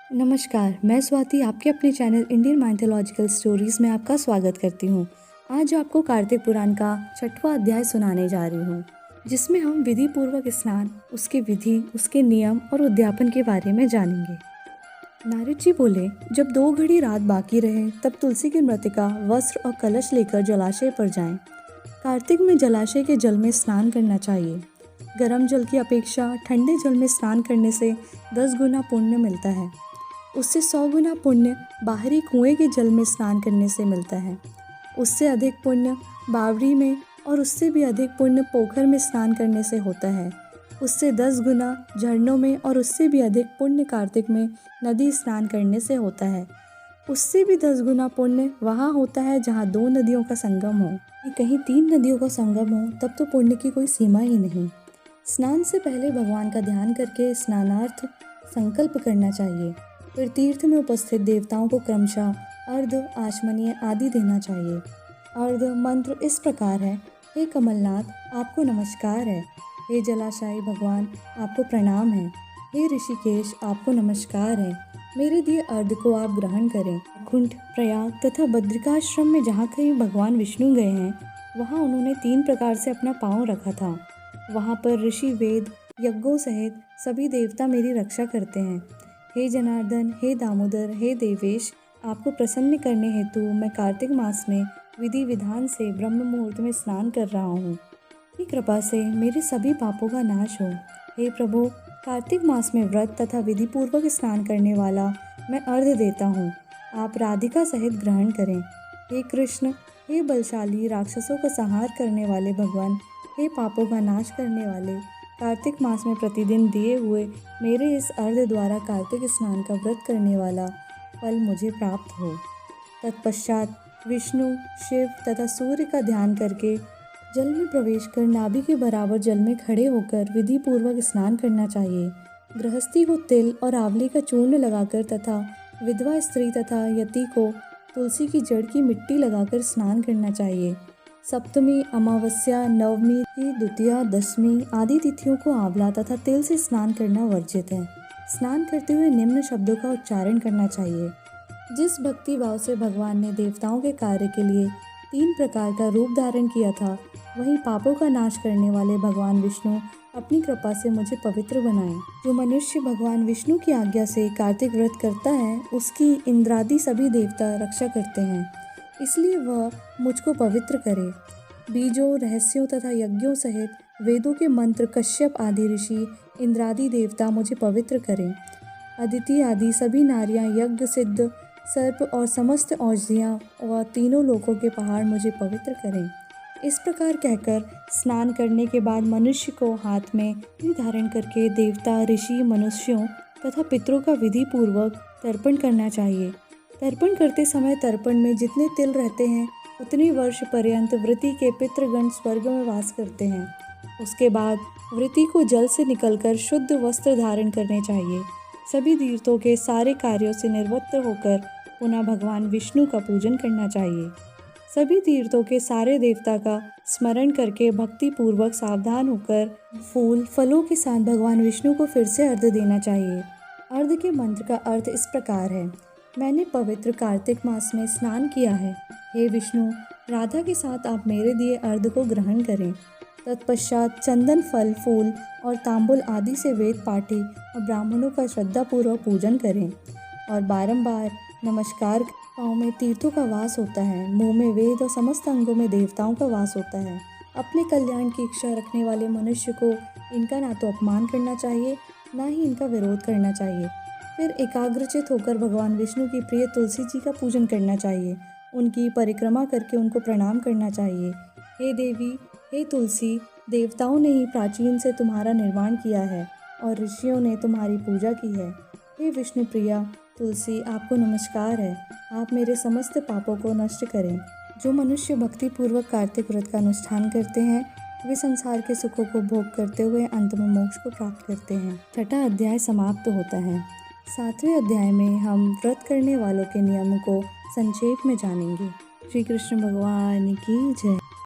नमस्कार, मैं स्वाति आपके अपने चैनल इंडियन माइथोलॉजिकल स्टोरीज़ में आपका स्वागत करती हूँ। आज आपको कार्तिक पुराण का 6वां अध्याय सुनाने जा रही हूँ, जिसमें हम विधि पूर्वक स्नान, उसके विधि, उसके नियम और उद्यापन के बारे में जानेंगे। नारद जी बोले, जब 2 घड़ी रात बाकी रहे तब तुलसी की मृतिका, वस्त्र और कलश लेकर जलाशय पर जाएं। कार्तिक में जलाशय के जल में स्नान करना चाहिए। गर्म जल की अपेक्षा ठंडे जल में स्नान करने से 10 गुना पुण्य मिलता है। उससे 100 गुना पुण्य बाहरी कुएं के जल में स्नान करने से मिलता है। उससे अधिक पुण्य बावड़ी में और उससे भी अधिक पुण्य पोखर में स्नान करने से होता है। उससे 10 गुना झरनों में और उससे भी अधिक पुण्य कार्तिक में नदी स्नान करने से होता है। उससे भी 10 गुना पुण्य वहाँ होता है जहाँ 2 नदियों का संगम हो। कहीं 3 नदियों का संगम हो तब तो पुण्य की कोई सीमा ही नहीं। स्नान से पहले भगवान का ध्यान करके स्नानार्थ संकल्प करना चाहिए। फिर तीर्थ में उपस्थित देवताओं को क्रमशः अर्घ, आचमनीय आदि देना चाहिए। अर्घ मंत्र इस प्रकार है। हे कमलनाथ, आपको नमस्कार है। हे जलाशायी भगवान, आपको प्रणाम है। हे ऋषिकेश, आपको नमस्कार है। मेरे दिए अर्घ को आप ग्रहण करें। कुंठ, प्रयाग तथा बद्रिकाश्रम में जहाँ कहीं भगवान विष्णु गए हैं, वहाँ उन्होंने 3 प्रकार से अपना पाँव रखा था। वहाँ पर ऋषि, वेद, यज्ञों सहित सभी देवता मेरी रक्षा करते हैं। हे जनार्दन, हे दामोदर, हे देवेश, आपको प्रसन्न करने हेतु मैं कार्तिक मास में विधि विधान से ब्रह्म मुहूर्त में स्नान कर रहा हूँ। आपकी कृपा से मेरे सभी पापों का नाश हो। हे प्रभु, कार्तिक मास में व्रत तथा विधि पूर्वक स्नान करने वाला मैं अर्घ देता हूँ। आप राधिका सहित ग्रहण करें। हे कृष्ण, हे बलशाली राक्षसों का संहार करने वाले भगवान, हे पापों का नाश करने वाले, कार्तिक मास में प्रतिदिन दिए हुए मेरे इस अर्घ द्वारा कार्तिक स्नान का व्रत करने वाला फल मुझे प्राप्त हो। तत्पश्चात विष्णु, शिव तथा सूर्य का ध्यान करके जल में प्रवेश कर नाभि के बराबर जल में खड़े होकर विधि पूर्वक स्नान करना चाहिए। गृहस्थी को तिल और आंवले का चूर्ण लगाकर तथा विधवा स्त्री तथा यति को तुलसी की जड़ की मिट्टी लगाकर स्नान करना चाहिए। सप्तमी, अमावस्या, नवमी, द्वितीया, दशमी आदि तिथियों को आंवला तथा तिल से स्नान करना वर्जित है। स्नान करते हुए निम्न शब्दों का उच्चारण करना चाहिए। जिस भक्ति भाव से भगवान ने देवताओं के कार्य के लिए 3 प्रकार का रूप धारण किया था, वहीं पापों का नाश करने वाले भगवान विष्णु अपनी कृपा से मुझे पवित्र बनाएं। जो मनुष्य भगवान विष्णु की आज्ञा से कार्तिक व्रत करता है, उसकी इंद्रादि सभी देवता रक्षा करते हैं, इसलिए वह मुझको पवित्र करे। बीजों, रहस्यों तथा यज्ञों सहित वेदों के मंत्र कश्यप आदि ऋषि, इंद्रादि देवता मुझे पवित्र करें। अदिति आदि सभी नारियां, यज्ञ सिद्ध सर्प और समस्त औषधियाँ व तीनों लोकों के पहाड़ मुझे पवित्र करें। इस प्रकार कहकर स्नान करने के बाद मनुष्य को हाथ में धारण करके देवता, ऋषि, मनुष्यों तथा पितरों का विधि पूर्वक तर्पण करना चाहिए। तर्पण करते समय तर्पण में जितने तिल रहते हैं, उतनी वर्ष पर्यंत वृति के पितृगण स्वर्ग में वास करते हैं। उसके बाद वृति को जल से निकलकर शुद्ध वस्त्र धारण करने चाहिए। सभी तीर्थों के सारे कार्यों से निवृत्त होकर पुनः भगवान विष्णु का पूजन करना चाहिए। सभी तीर्थों के सारे देवता का स्मरण करके भक्ति पूर्वक सावधान होकर फूल, फलों के साथ भगवान विष्णु को फिर से अर्घ देना चाहिए। अर्घ के मंत्र का अर्थ इस प्रकार है। मैंने पवित्र कार्तिक मास में स्नान किया है। हे विष्णु, राधा के साथ आप मेरे दिए अर्घ को ग्रहण करें। तत्पश्चात चंदन, फल, फूल और तांबुल आदि से वेद पाठी और ब्राह्मणों का श्रद्धापूर्वक पूजन करें और बारंबार नमस्कार। पाँव में तीर्थों का वास होता है, मुंह में वेद और समस्त अंगों में देवताओं का वास होता है। अपने कल्याण की इच्छा रखने वाले मनुष्य को इनका ना तो अपमान करना चाहिए, ना ही इनका विरोध करना चाहिए। फिर एकाग्रचित होकर भगवान विष्णु की प्रिय तुलसी जी का पूजन करना चाहिए। उनकी परिक्रमा करके उनको प्रणाम करना चाहिए। हे देवी, हे तुलसी, देवताओं ने ही प्राचीन से तुम्हारा निर्माण किया है और ऋषियों ने तुम्हारी पूजा की है। हे विष्णु प्रिया तुलसी, आपको नमस्कार है। आप मेरे समस्त पापों को नष्ट करें। जो मनुष्य भक्ति पूर्वक कार्तिक व्रत का अनुष्ठान करते हैं, वे संसार के सुखों को भोग करते हुए अंत में मोक्ष को प्राप्त करते हैं। 6वां अध्याय समाप्त होता है। 7वें अध्याय में हम व्रत करने वालों के नियमों को संक्षेप में जानेंगे। श्री कृष्ण भगवान की जय।